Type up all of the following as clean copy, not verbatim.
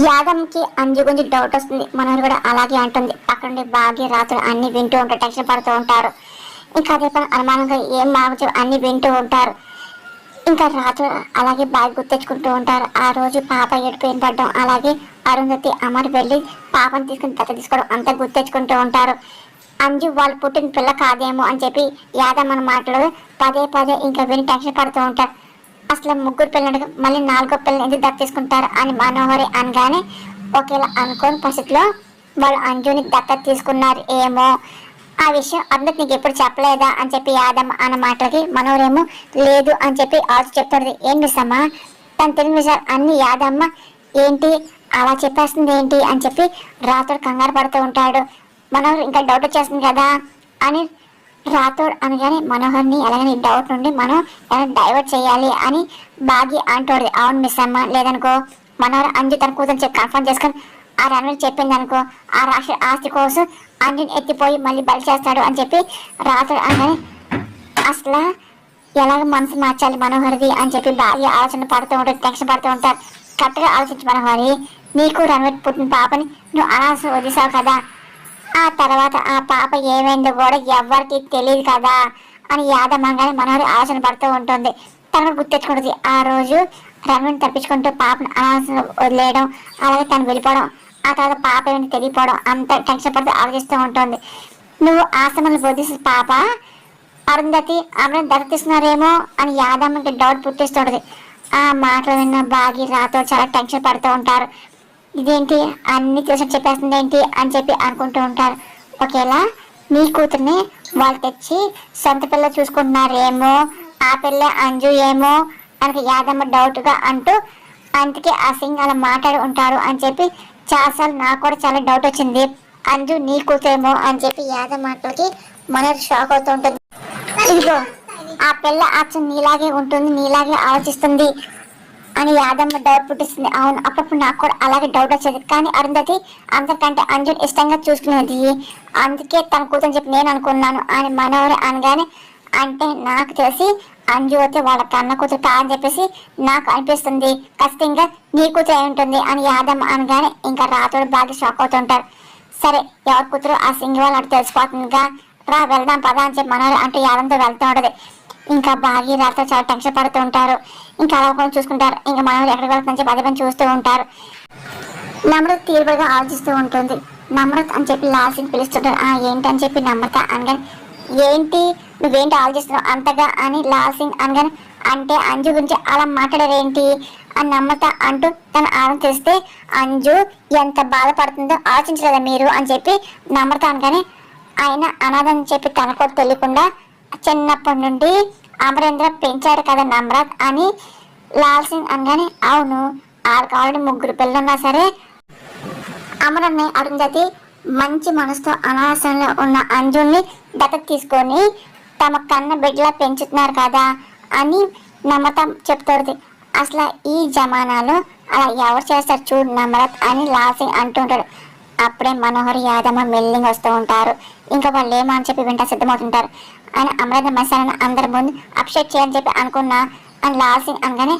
యాదమ్కి అంజు గురించి డౌట్ వస్తుంది. మనోరు కూడా అలాగే అంటుంది. పక్కనుండి భాగ్య రాత్రులు అన్ని వింటూ ఉంటారు, టెన్షన్ పడుతూ ఉంటారు. ఇంకా అదే పని అనుమానంగా ఏం మాకు అన్ని వింటూ ఉంటారు. ఇంకా రాత్రి అలాగే బాగా గుర్తెచ్చుకుంటూ ఉంటారు. ఆ రోజు పాప ఏడిపోయిన పడ్డం, అలాగే అరుంధతి అమర్ వెళ్ళి పాపను తీసుకుని దత్త తీసుకోవడం అంతా గుర్తెచ్చుకుంటూ ఉంటారు. అంజు వాళ్ళు పుట్టిన పిల్ల కాదేమో అని చెప్పి యాదమ్మని మాటలు పదే పదే ఇంకా విని టెన్షన్ పడుతూ ఉంటారు. అసలు ముగ్గురు పిల్లలు మళ్ళీ నాలుగో పిల్లలు ఎందుకు దత్త తీసుకుంటారు అని మనోహరి అనగానే ఒకేలా అనుకోని పరిస్థితిలో వాళ్ళు అంజుని దత్తత తీసుకున్నారు ఏమో, ఆ విషయం అందుకు నీకు ఎప్పుడు చెప్పలేదా అని చెప్పి యాదమ్మ అన్న మాటలకి మనోరేమో లేదు అని చెప్పి ఆలోచి చెప్తాడు. ఏం మిస్సమ్మా తను తెలియని విషయాలు అన్ని యాదమ్మ ఏంటి అలా చెప్పేస్తుంది ఏంటి అని చెప్పి రాత్రుడు కంగారు పడుతూ ఉంటాడు. మనోహర్ ఇంకా డౌట్ వచ్చేస్తుంది కదా అని రాథోడ్ అనగానే మనోహర్ని ఎలాగని డౌట్ నుండి మనం ఎలా డైవర్ట్ చేయాలి అని బాగి అంటాడు. అవును మిస్ అమ్మ, లేదనుకో మనోహర్ అంజు తన కూతురు చెప్పి కన్ఫర్మ్ చేసుకొని ఆ రణవీర్ చెప్పింది అనుకో ఆ రాష్ట్ర ఆస్తి కోసం అంజుని ఎత్తిపోయి మళ్ళీ బలి చేస్తాడు అని చెప్పి రాథోడ్ అనగానే అసలు ఎలాగ మనసు మార్చాలి మనోహరిది అని చెప్పి బాగా ఆలోచన పడుతూ ఉంటారు, టెన్షన్ పడుతూ ఉంటారు. కరెక్ట్గా ఆలోచించి మనోహరి, నీకు రణవీర్ పుట్టిన పాపని నువ్వు అనాల్సి వదిలేసావు కదా, ఆ తర్వాత ఆ పాప ఏమైందో కూడా ఎవరికి తెలియదు కదా అని యాదమ్మంగానే మనోహరి ఆలోచన పడుతూ ఉంటుంది. తనకు గుర్తెచ్చుకుంటుంది ఆ రోజు రణవీర్ని తప్పించుకుంటూ పాపను అనాల్సిన వదిలేయడం, అలాగే తను వెళ్ళిపోవడం, ఆ తర్వాత పాప ఏమైనా తెలియపోవడం అంత టెన్షన్ పడుతూ ఆలోచిస్తూ ఉంటుంది. నువ్వు ఆశ్రమంలో బోధిస్తే పాప అరుంధతి ఆమెను దత్తతిస్తున్నారేమో అని యాదమ్మకి డౌట్ పుట్టిస్తుంటది. ఆ మాటలు విన్న బాగి రాతో చాలా టెన్షన్ పడుతూ ఉంటారు. ఇదేంటి అన్ని తెలిసి చెప్పేస్తుంది ఏంటి అని చెప్పి అనుకుంటూ ఉంటారు. ఒకేలా మీ కూతుర్ని వాళ్ళు తెచ్చి సొంత పిల్ల చూసుకుంటున్నారేమో, ఆ పిల్ల అంజు ఏమో అని యాదమ్మ డౌట్గా అంటూ అందుకే ఆ సింగ్ అలా మాట్లాడి ఉంటారు అని చెప్పి చాలాసార్లు నాకు కూడా చాలా డౌట్ వచ్చింది. అంజు నీ కూతురేమో అని చెప్పి యాదమ్మ మాటలకి మనోజ్ షాక్ అవుతూ ఉంటుంది. ఇదిగో ఆ పిల్ల అచ్చం నీలాగే ఉంటుంది, నీలాగే ఆలోచిస్తుంది అని యాదమ్మ డౌట్ పుట్టిస్తుంది. అవును, అప్పుడప్పుడు నాకు కూడా అలాగే డౌట్ వచ్చేది, కానీ అరుంధతి అందరికంటే అంజుని ఇష్టంగా చూసుకునేది, అందుకే తన కూతురు చెప్పి నేను అనుకున్నాను అని మనోహరి అనగానే అంటే నాకు తెలిసి అంజు అయితే వాళ్ళ కన్న కూతురు కాదని చెప్పేసి నాకు అనిపిస్తుంది, ఖచ్చితంగా నీ కూతురు అయి ఉంటుంది అని యాదమ్మ అనగానే ఇంకా రాత్రుడు బాగా షాక్ అవుతుంటారు. సరే ఎవరి కూతురు ఆ సింగి వాళ్ళు అటు తెలిసిపోతుందిగా, రా వెళ్దాం పదా అని చెప్పి మనోహరి అంటే యాదంతో వెళ్తూ ఉంటుంది. ఇంకా భాగ్య రాత్రి చాలా టెన్షన్ పడుతూ ఉంటారు. ఇంకా అలా కూడా చూసుకుంటారు. ఇంకా మనోహరి ఎక్కడికి వెళ్తుందని చెప్పి అదే పని చూస్తూ ఉంటారు. నమ్రత తీవ్రంగా ఆలోచిస్తూ ఉంటుంది. నమ్రత్ అని చెప్పి లాస్ట్ని పిలుస్తుంటారు. ఏంటని చెప్పి నమ్రత అనగానే ఏంటి నువ్వేంటి ఆలోచిస్తున్నావు అంతగా అని లాసింగ్ అనగానే అంటే అంజు గురించి అలా మాట్లాడారేంటి అని నమ్రత అంటూ తను ఆలోచిస్తే అంజు ఎంత బాధపడుతుందో ఆలోచించలేదా మీరు అని చెప్పి నమ్రత అనగానే ఆయన అనాథని చెప్పి తనకు తెలియకుండా చిన్నప్పటి నుండి అమరేంద్ర పెంచాడు కదా నమ్రత్ అని లాల్ సింగ్ అనగానే అవును, ఆడికి ఆల్రెడీ ముగ్గురు పిల్లలున్నా సరే అమరన్ని అరుంధతి మంచి మనసుతో అనాథంలో ఉన్న అంజుని దత్తత తీసుకొని తమ కన్న బిడ్డలా పెంచుతున్నారు కదా అని నమ్మత చెప్తుంది. అసలు ఈ జమానాలో అలా ఎవరు చేస్తారు చూడు నమ్రత్ అని లాల్ సింగ్ అంటుంటాడు. అప్పుడే మనోహర్ యాదమ్మ మెల్లింగ్ వస్తూ ఉంటారు. ఇంకా వాళ్ళు ఏమని చెప్పి వింటా సిద్ధమవుతుంటారు. ఆయన అమరేంద్ర మసాలను అందరి ముందు అప్సెట్ చేయాలని చెప్పి అనుకున్నా అని లాల్ సింగ్ అనగానే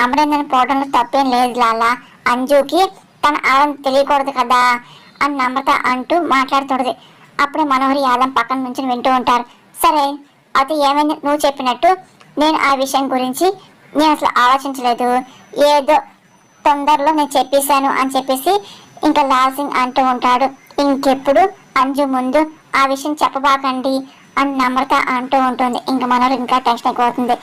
అమరేంద్రని పోవడంలో తప్పేం లేదు లాలా, అంజుకి తన ఆనందం తెలియకూడదు కదా అని నమ్రత అంటూ మాట్లాడుతుంది. అప్పుడే మనోహర్ యాదవ్ పక్కన నుంచి వింటూ ఉంటారు. సరే అది ఏమైంది నువ్వు చెప్పినట్టు నేను ఆ విషయం గురించి నేను అసలు ఆలోచించలేదు, ఏదో తొందరలో నేను చెప్పేశాను అని చెప్పేసి ఇంకా లాల్ సింగ్ అంటూ ఉంటాడు. ఇంకెప్పుడు అంజు ముందు ఆ విషయం చెప్పబాకండి అని నమ్రత అంటూ ఉంటుంది. ఇంకా మనోహర్ ఇంకా టెన్షన్ అయిపోతుంది.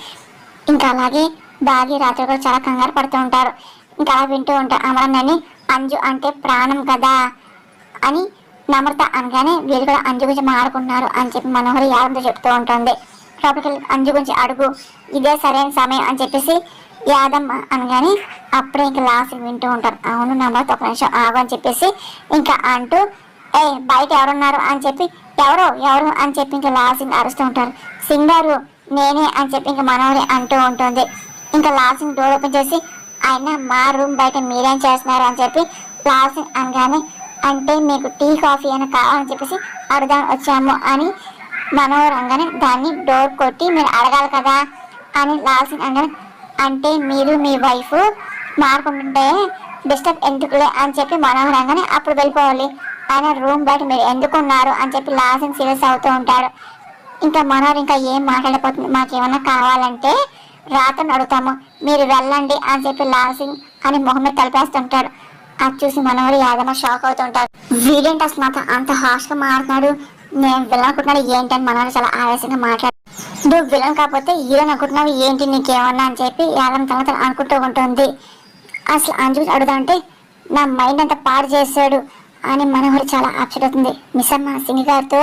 ఇంకా అలాగే బాగి రాత్రి కూడా చాలా కంగారు పడుతూ ఉంటారు. ఇంకా అలా వింటూ ఉంటారు. అమరన్నని అంజు అంటే ప్రాణం కదా అని నమ్రత అనగానే వీళ్ళు కూడా అంజు గురించి మాట్లాడుకుంటున్నారు అని చెప్పి మనోహరి యాదంతో చెప్తూ ఉంటుంది. లోపలికి అంజు గురించి అడుగు, ఇదే సరైన సమయం అని చెప్పేసి యాదమ్మ అనగానే అప్పుడే ఇంకా లాస్ట్ వింటూ ఉంటారు. అవును నమ్రత ఒక నిమిషం ఆగు అని చెప్పేసి ఇంకా అంటూ బయట ఎవరున్నారు అని చెప్పి ఎవరు ఎవరు అని చెప్పి ఇంకా లాస్ట్ అరుస్తూ ఉంటారు. సింగారు నేనే అని చెప్పి ఇంకా మనోహరి అంటూ ఉంటుంది. ఇంకా లాస్ట్ డోర్ ఓపెన్ చేసి ఆయన మా రూమ్ బయట మీరేం చేస్తున్నారు అని చెప్పి లాస్ట్ అనగానే అంటే మీకు టీ కాఫీ అని కావాలని చెప్పేసి అడగాని వచ్చాము అని మనోహర్ అనగానే దాన్ని డోర్ కొట్టి మీరు అడగాలి కదా అని లాస్ట్ అనగానే అంటే మీరు మీ వైఫ్ మారుకుంటుంటే డిస్టర్బ్ ఎందుకులే అని చెప్పి మనోహరంగానే అప్పుడు వెళ్ళిపోవాలి. ఆయన రూమ్ బయట మీరు ఎందుకున్నారు అని చెప్పి లాస్ట్ సీరియస్ అవుతూ ఉంటాడు. ఇంకా మనోహర్ ఇంకా ఏం మాట్లాడకపోతుంది. మాకేమన్నా కావాలంటే రాత్రి అడుగుతాము, మీరు వెళ్ళండి అని చెప్పి లాసింగ్ అని మొహమ్మద్ తలిపేస్తుంటాడు. అది చూసి మనోహర్ యాదమ్మ షాక్ అవుతుంటాడు. వీడేంటి అసలు నాతో అంత హార్ష్గా మాట్లాడుతున్నాడు, నేను విలన్ అనుకుంటున్నాడు ఏంటని మనోహర్ చాలా ఆవేశంగా మాట్లాడు. నువ్వు విలన్ కాకపోతే హీరోని అనుకుంటున్నావు ఏంటి, నీకేమన్నా అని చెప్పి యాదమ్మ తన అనుకుంటూ ఉంటుంది. అసలు అంజు అడుగుదామంటే నా మైండ్ అంతా పాడు చేశాడు అని మనోహరి చాలా అప్సెట్ అవుతుంది. మిస్సమ్మ సింగ్ గారితో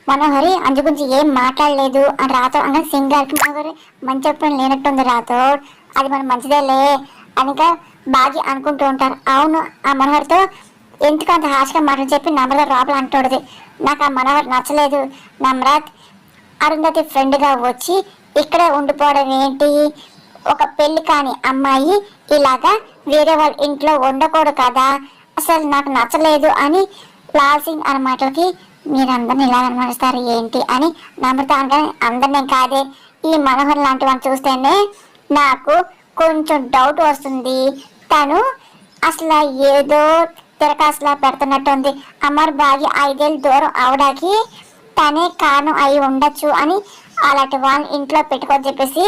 మనోహరి అంజు గురించి ఏం మాట్లాడలేదు అని రాతో అనగా సింగ్ గారికి మనోహరి మంచి అభిప్రాయం లేనట్టుంది. రాతో అది మనం మంచిదేలే అనిగా బాగా అనుకుంటూ ఉంటారు. అవును ఆ మనోహరితో ఎందుకు అంత హాష్గా మాటలు చెప్పి నమ్రత లోపల అంటుండదు. నాకు ఆ మనోహర్ నచ్చలేదు. నమ్రత్ అరుంధతి ఫ్రెండ్గా వచ్చి ఇక్కడే ఉండిపోవడం ఏంటి, ఒక పెళ్లి కాని అమ్మాయి ఇలాగా వేరే వాళ్ళ ఇంట్లో ఉండకూడదు కదా, అసలు నాకు నచ్చలేదు అని లాల్ సింగ్ అనే మాటలకి మీరందరిని ఇలా అనుమానిస్తారు ఏంటి అని నమ్రత అనగానే అందరినీ కాదే ఈ మనోహర్ లాంటి వాళ్ళని చూస్తేనే నాకు కొంచెం డౌట్ వస్తుంది. తను అసలు ఏదో తిరకాసులా పెడుతున్నట్టుంది. అమర్ బాగి 5 ఏళ్ళు దూరం అవడానికి తనే కారణం అయి ఉండొచ్చు అని అలాంటి వాళ్ళని ఇంట్లో పెట్టుకొని చెప్పేసి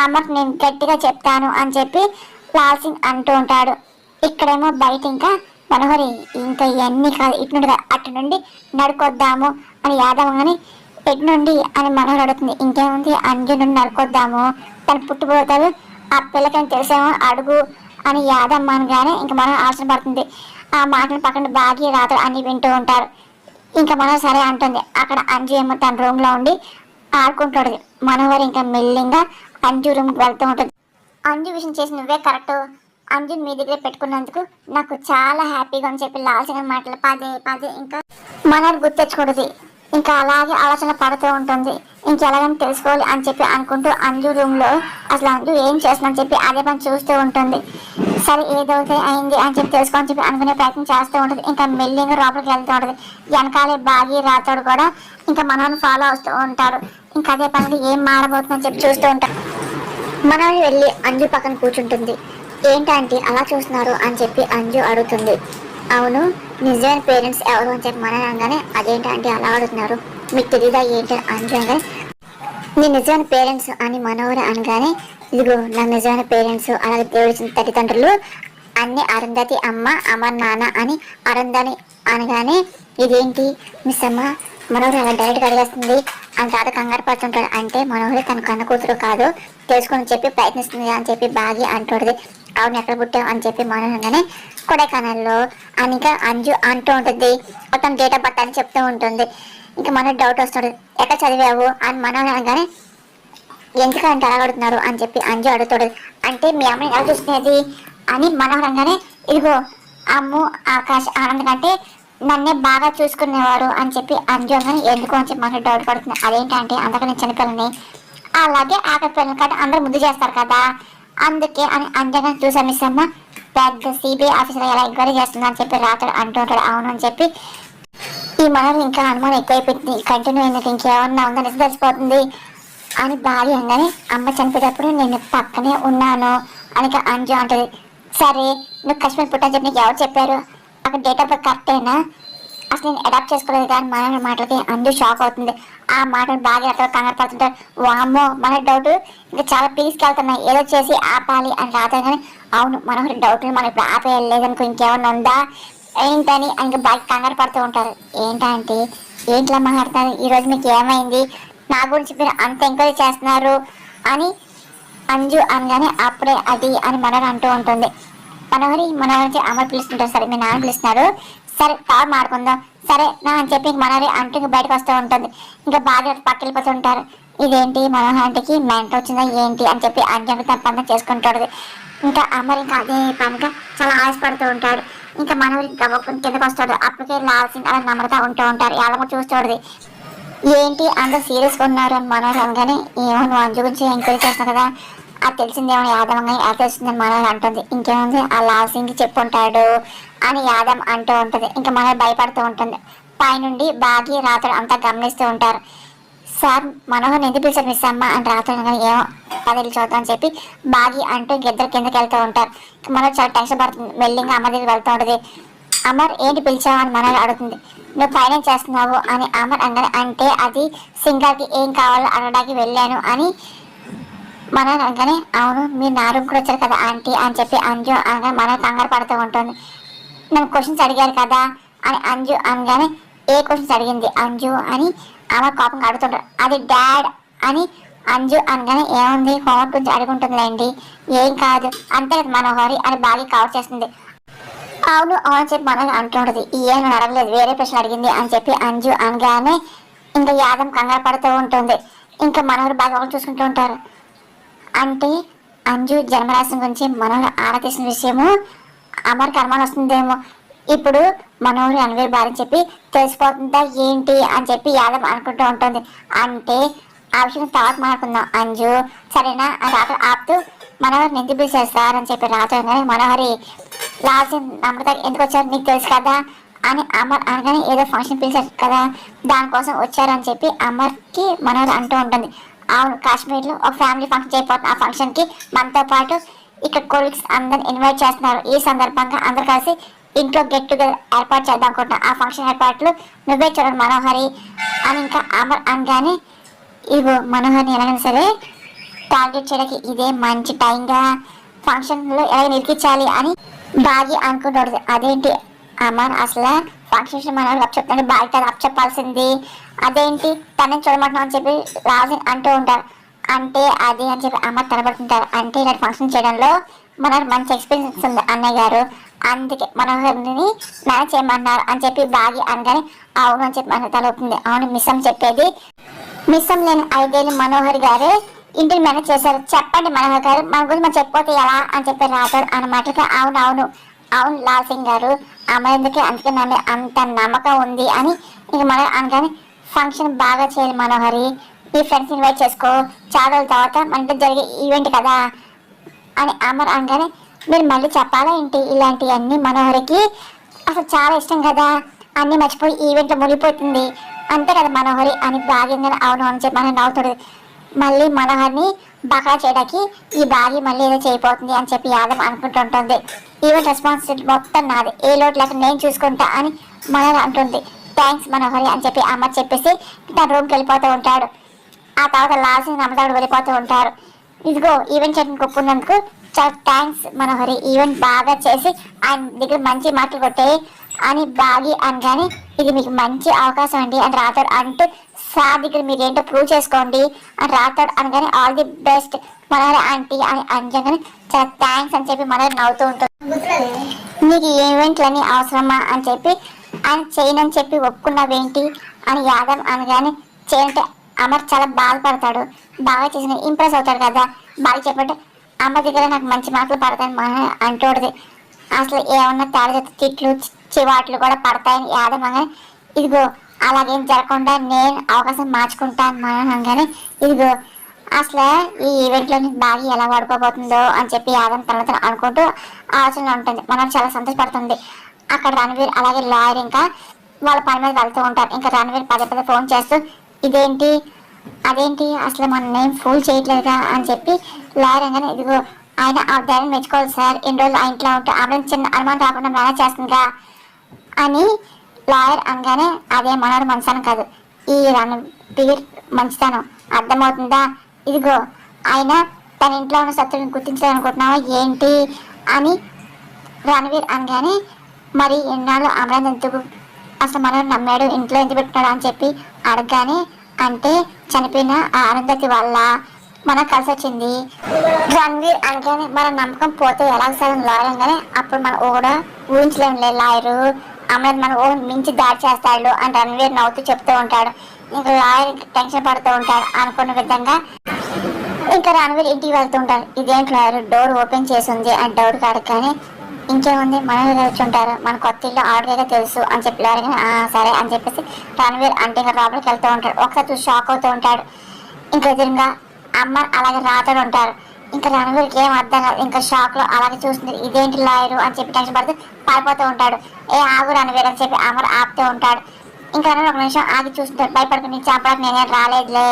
అమర్ నేను గట్టిగా చెప్తాను అని చెప్పి లాల్ సింగ్ అంటూ ఉంటాడు. ఇక్కడేమో బయట ఇంకా మనోహరి ఇంకా ఇవన్నీ కాదు ఇటు నుండి అటు నుండి నడుకొద్దాము అని యాదవ్ అని ఎటు నుండి అని మనోహర్ అడుగుతుంది. ఇంకేముంది అంజు నుండి నడుకొద్దాము, తను పుట్టుబోతాడు ఆ పిల్లకని తెలిసేమో అడుగు అని యాదమ్మ అనగానే ఇంకా మనం ఆలోచన పడుతుంది. ఆ మాటలు పక్కన బాగి రాత్రి అన్ని వింటూ ఉంటారు. ఇంకా మనం సరే అంటుంది. అక్కడ అంజు ఏమో తన రూమ్లో ఉండి ఆడుకుంటాడు. మనోహర్ ఇంకా మెల్లింగా అంజు రూమ్కి వెళ్తూ ఉంటుంది. అంజు విషయం చేసి నువ్వే కరెక్ట్, అంజుని మీ దగ్గర పెట్టుకున్నందుకు నాకు చాలా హ్యాపీగా అని చెప్పి లాల్సిన మాటలు పదే పదే ఇంకా మనోహర్ గుర్తెచ్చుకూడదు. ఇంకా అలాగే ఆలోచన పడుతూ ఉంటుంది. ఇంకెలాగని తెలుసుకోవాలి అని చెప్పి అనుకుంటూ అంజు రూమ్లో అసలు అంజు ఏం చేస్తుందని చెప్పి అదే పని చూస్తూ ఉంటుంది. సరే ఏదైతే అయింది అని చెప్పి తెలుసుకోని చెప్పి అనుకునే ప్రయత్నం చేస్తూ ఉంటుంది. ఇంకా మెల్లిగా లోపలికి వెళ్తూ ఉంటుంది. వెనకాలే బాగి రాతోడు కూడా ఇంకా మనోని ఫాలో అవుతూ ఉంటారు. ఇంకా అదే పని ఏం మారబోతుందని చెప్పి చూస్తూ ఉంటారు. మనోని వెళ్ళి అంజు పక్కన కూర్చుంటుంది. ఏంటంటే అలా చూస్తున్నారు అని చెప్పి అంజు అడుగుతుంది. అవును నిజమైన పేరెంట్స్ ఎవరు అని చెప్పి మనం అనగానే అదేంటంటే అలా అడుగుతున్నారు, మీకు తెలీదా ఏంటి అంజు అనగానే నీ నిజమైన పేరెంట్స్ అని మనోహర్ అనగానే ఇదిగో నా నిజమైన పేరెంట్స్ అలాగే దేవుడిచిన తల్లిదండ్రులు అన్ని అరుంధతి అమ్మ అమర్ నాన్న అని అరుంధని అనగానే ఇదేంటి మిస్ అమ్మ మనోహర్ అలా డైరెక్ట్గా అడిగేస్తుంది అని తాత కంగారు పడుతుంటాడు. అంటే మనోహర్ తన కన్న కూతురు కాదు తెలుసుకొని చెప్పి ప్రయత్నిస్తుంది అని చెప్పి బాగి అంటుంది. అవును ఎక్కడ పుట్టావు అని చెప్పి మనోహర్గానే కొడైకెనాల్లో అని ఇంకా అంజు అంటూ ఉంటుంది. మొత్తం డేట్ ఆఫ్ బర్త్ అని చెప్తూ ఉంటుంది. ఇంకా మనకు డౌట్ వస్తుంది ఎక్కడ చదివావు అని మనోహర్ అనగానే ఎందుకంటే అలా అడుగుతున్నారు అని చెప్పి అంజు అడుగుతాడు. అంటే మీ అమ్మని ఎలా చూసుకునేది అని మనోహరంగానే ఇదిగో అమ్ము ఆకాష్ ఆనంద్ కంటే నన్నే బాగా చూసుకునేవారు అని చెప్పి అంజు అనగానే ఎందుకు అని చెప్పి మనకు డౌట్ పడుతుంది. అదేంటంటే అందుకని చిన్నపిల్లని అలాగే ఆకలి పిల్లల కంటే అందరూ ముద్దు చేస్తారు కదా అందుకే అని అంజగా చూసా మిస్ అమ్మ పెద్ద సిబిఐ ఆఫీసర్ ఎలా ఎంక్వైరీ చేస్తుందని అని చెప్పి రాత్రి అంటూ ఉంటాడు. అవును అని చెప్పి ఈ మనోహర్ ఇంకా అనుమానం ఎక్కువైపోయింది. కంటిన్యూ అయినట్టు ఇంకేమన్నా ఉందని నిజం తెలిసిపోతుంది అని భార్య అనగానే అమ్మ చనిపోయేటప్పుడు నేను పక్కనే ఉన్నాను అని అంజు అంటది. సరే నువ్వు కాశ్మీర్ పుట్టని చెప్పి నీకు ఎవరు చెప్పారు, అక్కడ డేట్ ఆఫ్ బర్త్ కరెక్టేనా, అసలు నేను అడాప్ట్ చేసుకోలేదు కానీ మన మాటలకి అంజు షాక్ అవుతుంది. ఆ మాటలు బాగా అక్కడ కంగారు పడుతుంటారు. వామ్మో మన డౌట్ ఇంకా చాలా తీసుకెళ్తున్నాయి ఏదో చేసి ఆపాలి అని రాదు కానీ అవును మనోహర్ డౌట్ మనం ఇప్పుడు ఆపేయలేదనుకో ఇంకేమన్నా ఉందా ఏంటని ఇంకా బాగా కంగారు పడుతూ ఉంటారు. ఏంటంటే ఏంట్లా మాట్లాడతారు ఈరోజు మీకు ఏమైంది, నా గురించి మీరు అంత ఎంక్వైరీ చేస్తున్నారు అని అంజు అనగానే అప్పుడే అది అని మనోహర్ అంటూ ఉంటుంది. మనోహర్ నుంచి అమర్ పిలుస్తుంటారు. సరే మీ నాన్న పిలుస్తున్నారు సరే కార్ మాడుకుందాం సరే నా అని చెప్పి మనోహరి అంటూ ఇంకా బయటకు వస్తూ ఉంటుంది. ఇంకా బాగా పక్కెళ్ళిపోతూ ఉంటారు. ఇదేంటి మనోహర్ ఆంటీకి మెంట వచ్చిందా ఏంటి అని చెప్పి అంజు తన పని చేసుకుంటాడు. ఇంకా అమర్ ఇంకా అదే పనిగా చాలా ఆశపడుతూ ఉంటాడు. ఇంకా మనోహరి గవ్వకుని కిందకు వస్తాడు. అప్పటికే లాల్సింగ్ అలా నమ్రత ఉంటూ ఉంటారు. ఎలా చూస్తాడు ఏంటి అందరూ సీరియస్గా ఉన్నారు అని మనోహర్ అనగానే ఏమో నువ్వు అంజు గురించి ఎంక్వైరీ చేస్తున్నావు కదా అది తెలిసిందేమో యాదవ్ అది తెలిసిందని మనోహర్ అంటుంది. ఇంకేముంది ఆ లాల్సింగ్ చెప్పుంటాడు అని యాదవ్ అంటూ ఉంటుంది. ఇంకా మనోహర్ భయపడుతూ ఉంటుంది. పైనుండి బాగి రాత్రి అంతా గమనిస్తూ ఉంటారు. సార్ మనోహర్ ఎందుకు పిలిచారు మిస్ అమ్మ అని రాత్రి ఏమో పదిలు చూద్దాం అని చెప్పి బాగి అంటూ ఇద్దరు కిందకి వెళ్తూ ఉంటారు. మనోహర్ చాలా టెన్షన్ పడుతుంది. మెల్లింగా అమర్ దగ్గర వెళ్తూ ఉంటుంది. అమర్ ఏంటి పిలిచావు అని మనోహర్ అడుగుతుంది. నువ్వు ఫైనాన్స్ చేస్తున్నావు అని అమర్ అనగానే అంటే అది సింగర్కి ఏం కావాలో అడగడానికి వెళ్ళాను అని మనోహర్ అనగానే అవును మీరు నా రూమ్ కూడా వచ్చారు కదా ఆంటీ అని చెప్పి అంజు అనగానే మనోహర్ కంగారు పడుతూ ఉంటుంది. నన్ను క్వశ్చన్స్ అడిగారు కదా అని అంజు అనగానే ఏ క్వశ్చన్స్ అడిగింది అంజు అని అమర్ కోపంగా అడుగుతుంటారు. అది డాడ్ అని అంజు అనగానే ఏముంది హోంవర్క్ గురించి అడుగుంటుందిలేండి ఏం కాదు అంతే కదా మనోహరి అని బాగా కవర్ చేస్తుంది. అవును అవును చెప్పి మనోహర్ అంటుంటది. ఏం అడగలేదు వేరే ప్రశ్న అడిగింది అని చెప్పి అంజు అనగానే ఇంకా యాదం కంగారు పడుతూ ఉంటుంది. ఇంకా మనోహర్ బాగా చూసుకుంటూ ఉంటారు. అంటే అంజు జన్మరాశి గురించి మనోహర్ ఆరా తీసిన విషయము అమర్కి అనుమానం వస్తుందేమో. ఇప్పుడు మనోహరి రణవీర్ భార్య చెప్పి తెలిసిపోతుందా ఏంటి అని చెప్పి యాదవ్ అనుకుంటూ ఉంటుంది. అంటే ఆ విషయం తర్వాత మాట్లాడుకుందాం అంజు సరేనా అని రాత్రి ఆపుతూ మనోహర్ ఎందుకు పిలిచారు సార్ అని చెప్పి రాత్రి మనోహరి లాస్ట్ అమృత ఎందుకు వచ్చారు నీకు తెలుసు కదా అని అమర్ అనగానే ఏదో ఫంక్షన్ పిలిచారు కదా దానికోసం వచ్చారని చెప్పి అమర్కి మనోహర్ అంటూ ఉంటుంది. అవును కాశ్మీర్లో ఒక ఫ్యామిలీ ఫంక్షన్ చేయబోతుంది. ఆ ఫంక్షన్కి మనతో పాటు ఇక్కడ కొలీగ్స్ అందరిని ఇన్వైట్ చేస్తున్నారు. ఈ సందర్భంగా అందరు కలిసి ఇంట్లో గెట్ టుగెదర్ ఏర్పాటు చేద్దాం అనుకుంటున్నా. ఆ ఫంక్షన్ ఏర్పాట్లు నువ్వే చూడండి మనోహరి అని ఇంకా అమర్ అనగానే ఇగో మనోహర్ని ఎలాగైనా సరే టార్గెట్ చేయడానికి ఇదే మంచి టైంగా ఫంక్షన్లో ఎలాగ నిలిపించాలి అని బాగి అనుకుంటుంది. అదేంటి అమర్ అసలు ఫంక్షన్ మనోహర్ అప్ చెప్తాను బాగా కదా అప్ చెప్పాల్సింది అదేంటి తనని చూడమంటున్నాం అని చెప్పి రాజు అంటూ ఉంటారు. అంటే అది అని చెప్పి అమర్ తలబడుతుంటారు. అంటే ఇలాంటి ఫంక్షన్ చేయడంలో మనోహర్ మంచి ఎక్స్పీరియన్స్ ఉంది అన్నయ్య గారు అందుకే మనోహర్ని మేనేజ్ చేయమన్నారు అని చెప్పి బాగి అనగానే అవును అని చెప్పి మన తలవుతుంది. అవును మిస్సం చెప్పేది మిస్సం లేని 5 ఏళ్ళు మనోహర్ గారే ఇంటిని మేనేజ్ చేశారు. చెప్పండి మనోహర్ గారు మన గురించి మనం చెప్పిపోతే ఎలా అని చెప్పి రాతాడు అన్నమాటగా అవును అవును అవును లాల్ సింగ్ గారు అమరేందుకే అందుకే నా మీద అంత నమ్మకం ఉంది అని ఇంక మన అనగానే ఫంక్షన్ బాగా చేయాలి మనోహరి ఈ ఫ్రెండ్స్ ఇన్వైట్ చేసుకో చాలా రోజుల తర్వాత మన ఇంట్లో జరిగే ఈవెంట్ కదా అని అమర్ అనగానే మీరు మళ్ళీ చెప్పాలా ఏంటి ఇలాంటివన్నీ మనోహరికి అసలు చాలా ఇష్టం కదా అన్నీ మర్చిపోయి ఈవెంట్లో మునిగిపోతుంది అంతే కదా మనోహరి అని భాగ్యంగా అవును అని చెప్పి మనం నవ్వుతుంది. మళ్ళీ మనోహర్ని బకా చేయడానికి ఈ భాగ్య మళ్ళీ ఏదో చేయబోతుంది అని చెప్పి యాదవ్ అనుకుంటుంటుంది. ఈవెంట్ రెస్పాన్సిబిలిటీ మొత్తం నాది ఏ లోటు లేక నేను చూసుకుంటా అని మనోహర్ అంటుంది. థ్యాంక్స్ మనోహరి అని చెప్పి అమర్ చెప్పేసి తన రూమ్కి వెళ్ళిపోతూ ఉంటాడు. ఆ తర్వాత లాస్ట్ నమ్మదాడు వెళ్ళిపోతూ ఉంటారు. ఇదిగో ఈవెంట్ చేయడానికి ఒప్పుకున్నందుకు చాలా థ్యాంక్స్ మనోహరి ఈవెంట్ బాగా చేసి ఆయన దగ్గర మంచి మార్కులు కొట్టాయి అని బాగి అనగానే ఇది మీకు మంచి అవకాశం అండి అని రాతాడు. అంటే సార్ దగ్గర మీరు ఏంటో ప్రూవ్ చేసుకోండి అని రాతాడు అనగానే all the best Manohari aunty అని అనగానే చాలా థ్యాంక్స్ అని చెప్పి మనోహరి నవ్వుతూ ఉంటుంది. నీకు ఈవెంట్లన్నీ అవసరమా అని చెప్పి ఆయన చేయనని చెప్పి ఒప్పుకున్నావేంటి అని యాదవ్ అనగానే చేయంటే అమర్ చాలా బాధపడతాడు. బాగా చేసిన ఇంప్రెస్ అవుతాడు కదా బాగా చెప్పంటే అమ్మ దగ్గర నాకు మంచి మార్కులు పడతాయని మన అంటూడది. అసలు ఏమన్నా తేడా తిట్లు చివాట్లు కూడా పడతాయని యాదవ్ అనగానే ఇదిగో అలాగేం జరగకుండా నేను అవకాశం మార్చుకుంటాను మన అనగానే ఇదిగో అసలు ఈ ఈవెంట్లో బాగా ఎలా వాడుకోబోతుందో అని చెప్పి యాదవ్ తర్వాత అనుకుంటూ ఆలోచనలో ఉంటుంది. మనం చాలా సంతోషపడుతుంది. అక్కడ రణవీర్ అలాగే లాయర్ ఇంకా వాళ్ళ పని మీద వెళ్తూ ఉంటారు. ఇంకా రణవీర్ పదే ఫోన్ చేస్తూ ఇదేంటి అదేంటి అసలు మన నేమ్ ఫూల్ చేయట్లేదుగా అని చెప్పి లాయర్ అనగానే ఇదిగో ఆయన ఆ ధైర్యం మెచ్చుకోవాలి సార్ ఎన్ని రోజులు ఆ ఇంట్లో ఉంటే ఆమె చిన్న అనుమానం రాకుండా మేనేజ్ చేస్తుందిగా అని లాయర్ అనగానే అదే మనోడు మంచితనం కాదు ఈ రణవీర్ మంచితనం అర్థమవుతుందా ఇదిగో ఆయన తన ఇంట్లో ఉన్న శత్రువుని గుర్తించాలనుకుంటున్నావా ఏంటి అని రణవీర్ అనగానే మరి ఎన్నాళ్ళు అమరాన్ ఎందుకు అసలు మనోడు నమ్మాడు ఇంట్లో ఎందుకు పెట్టున్నాడు అని చెప్పి అడగగానే అంటే చనిపోయిన ఆ అరుంధతి వల్ల మనకు కలిసి వచ్చింది రణవీర్ అనగానే మన నమ్మకం పోతే ఎలా సార్ లాయర్ అనగానే అప్పుడు మనం కూడా ఊహించలేములే లాయరు అమరాన్ మన ఊహ మించి దాడి చేస్తాడు అని రణవీర్ నవ్వుతూ చెప్తూ ఉంటాడు. ఇంకా లాయర్ టెన్షన్ పడుతూ ఉంటాడు అనుకున్న విధంగా ఇంకా రణవీర్ ఇంటికి వెళ్తూ ఉంటారు. ఇదేంటి లాయర్ డోర్ ఓపెన్ చేసి ఉంది అని డౌట్ కాడగానే ఇంకేముంది మనం వచ్చి ఉంటారు మన కొత్త ఇల్లు ఆవిడగా తెలుసు అని చెప్పి సరే అని చెప్పేసి రణవీర్ అంటే ఇంకా లోపలికి వెళ్తూ ఉంటాడు. ఒకసారి షాక్ అవుతూ ఉంటాడు. ఇంకా ఎదురుగా అమ్మ అలాగే రాతడు ఉంటారు. ఇంకా రణవీర్కి ఏం అర్థం కాదు. ఇంకా షాక్ లో అలాగే చూస్తుంది ఇదేంటి లాయరు అని చెప్పి టెన్షన్ పడుతూ పారిపోతూ ఉంటాడు. ఏ ఆగు రణవీర్ అని చెప్పి అమర్ ఆపుతూ ఉంటాడు. ఇంకా రణవీర్ ఒక నిమిషం ఆగి చూస్తుంటాడు. భయపడుకుని చంపడానికి నేనేం రాలేదులే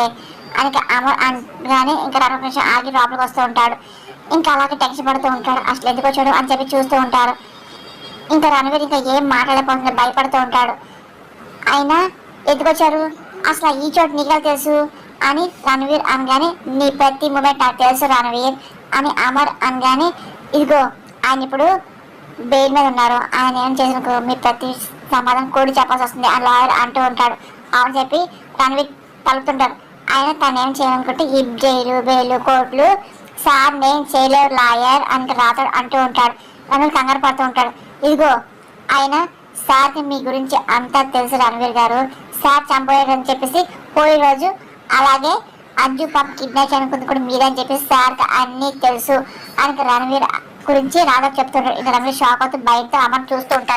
అని అమర్ అనగానే ఇంకా రణవీర్ ఒక నిమిషం ఆగి లోపలికి వస్తూ ఉంటాడు. ఇంకా అలాగే టెన్షన్ పడుతూ ఉంటాడు. అసలు ఎందుకు వచ్చాడు అని చెప్పి చూస్తూ ఉంటారు. ఇంకా రణవీర్ ఇంకా ఏం మాట్లాడకపోతుంది, భయపడుతూ ఉంటాడు. అయినా ఎందుకు వచ్చారు, అసలు ఈ చోటు నీకు తెలుసు అని రణవీర్ అనగానే నీ ప్రతి మూమెంట్ నాకు తెలుసు రణవీర్ అని అమర్ అనగానే ఇదిగో ఆయన ఇప్పుడు బెయిల్ మీద ఉన్నారు, ఆయన ఏం చేసిన మీ ప్రతి సమాధానం కూడా చెప్పాల్సి వస్తుంది అని లాయర్ అంటూ ఉంటాడు. అవును చెప్పి రణవీర్ పలుకుతుంటారు. ఆయన తను ఏం చేయాలనుకుంటే ఈ జైలు బెయిల్ కోర్టులు సార్ నేను చేయలేరు లాయర్ అని రాతాడు అంటూ ఉంటాడు. రణవీర్ కంగారు పడుతూ ఉంటాడు. ఇదిగో ఆయన సార్కి మీ గురించి అంతా తెలుసు రణవీర్ గారు, సార్ చంపేయడని చెప్పేసి పోయే రోజు అలాగే అంజు పాప కిడ్నాప్ అనుకుంది కూడా మీరని చెప్పేసి సార్కి అన్నీ తెలుసు అని రణవీర్ గురించి రాధా చెప్తుంటాడు. ఇంకా రణవీర్ షాక్ అవుతూ బయటతో అమర్ చూస్తూ ఉంటాడు.